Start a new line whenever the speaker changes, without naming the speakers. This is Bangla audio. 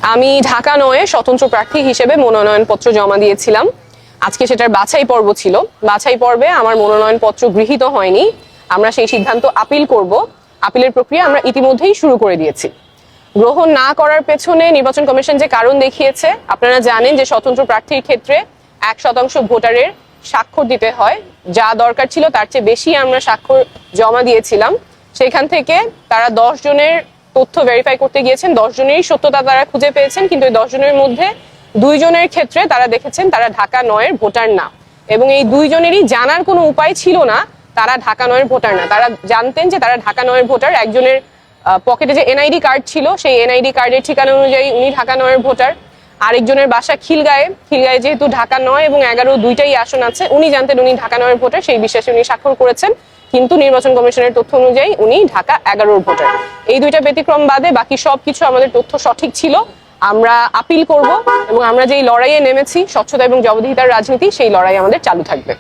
আমি ঢাকা ৯-এ স্বতন্ত্র প্রার্থী হিসেবে মনোনয়নপত্র জমা দিয়েছিলাম। আজকে সেটার বাছাই পর্ব ছিল। বাছাই পর্বে আমার মনোনয়নপত্র গৃহীত হয়নি। আমরা সেই সিদ্ধান্ত আপিল করব। আপিলের প্রক্রিয়া আমরা ইতিমধ্যেই শুরু করে দিয়েছি। গ্রহণ না করার পেছনে নির্বাচন কমিশন যে কারণ দেখিয়েছে, আপনারা জানেন যে স্বতন্ত্র প্রার্থীর ক্ষেত্রে ১% ভোটারের স্বাক্ষর দিতে হয়। যা দরকার ছিল তার চেয়ে বেশি আমরা স্বাক্ষর জমা দিয়েছিলাম। সেখান থেকে তারা ১০ জনের তথ্য ভেরিফাই করতে গিয়েছেন, ১০ জনেরই সত্যতা তারা খুঁজে পেয়েছেন, কিন্তু এই ১০ জনের মধ্যে ২ জনের ক্ষেত্রে তারা দেখেছেন তারা ঢাকা ৯-এর ভোটার না, এবং এই ২ জনেরই জানার কোনো উপায় ছিল না তারা ঢাকা ৯-এর ভোটার না। তারা জানতেন যে তারা ঢাকা ৯-এর ভোটার। একজনের পকেটে যে এনআইডি কার্ড ছিল, সেই এনআইডি কার্ডের ঠিকানা অনুযায়ী উনি ঢাকা ৯-এর ভোটার। আরেকজনের বাসা খিলগাঁয়ে যেহেতু ঢাকা ৯ এবং ১১ দুইটাই আসন আছে, উনি জানতেন উনি ঢাকা ৯-এর ভোটার, সেই বিশ্বাসে উনি স্বাক্ষর করেছেন, কিন্তু নির্বাচন কমিশনের তথ্য অনুযায়ী উনি ঢাকা ১১-র ভোটার। এই দুইটা ব্যতিক্রম বাদে বাকি সবকিছু আমাদের তথ্য সঠিক ছিল। আমরা আপিল করব এবং আমরা যেই লড়াইয়ে নেমেছি, স্বচ্ছতা এবং জবাবদিহিতার রাজনীতি, সেই লড়াই আমাদের চালু থাকবে।